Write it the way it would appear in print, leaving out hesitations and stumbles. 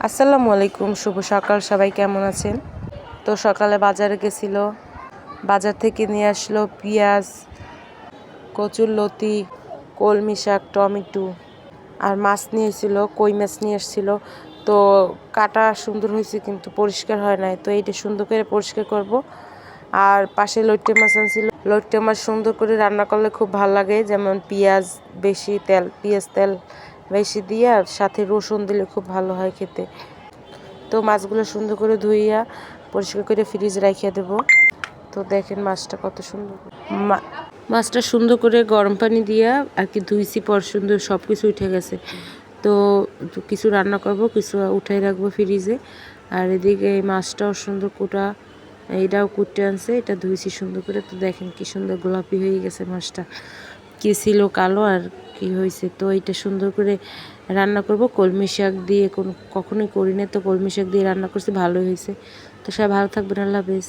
আসসালামু আলাইকুম, শুভ সকাল। সবাই কেমন আছেন? তো সকালে বাজারে গেছিল, বাজার থেকে নিয়ে আসলো পেঁয়াজ, কচুরলতি, কলমি শাক, টমেটো আর মাছ নিয়েছিল, কই মাছ নিয়ে এসেছিল। তো কাটা সুন্দর হয়েছে কিন্তু পরিষ্কার হয় নাই, তো এইটা সুন্দর করে পরিষ্কার করব। আর পাশে লইট্টে মাছ আনছিল, লইট্টে মাছ সুন্দর করে রান্না করলে খুব ভালো লাগে, যেমন পেঁয়াজ তেল বেশি দিয়ে আর সাথে রসুন দিলে খুব ভালো হয় খেতে। তো মাছগুলো সুন্দর করে ধুইয়া পরিষ্কার করে ফ্রিজে রাখিয়ে দেব। তো দেখেন মাছটা কত সুন্দর, মাছটা সুন্দর করে গরম পানি দিয়া আর কি ধুইছি, পর সুন্দর সব কিছু উঠে গেছে। তো কিছু রান্না করব, কিছু উঠাই রাখবো ফ্রিজে। আর এদিকে এই মাছটাও সুন্দর কুটা, এইটাও কুটে আনছে, এটা ধুইছি সুন্দর করে। তো দেখেন কি সুন্দর গোলাপি হয়ে গেছে মাছটা, কি ছিল কালো আর কি হয়েছে। তো এইটা সুন্দর করে রান্না করব কলমি শাক দিয়ে, কখনোই করি না, তো কলমি শাক দিয়ে রান্না করছি, ভালোই হয়েছে। তো সবাই ভালো থাকবেন, আল্লাহ হাফেজ।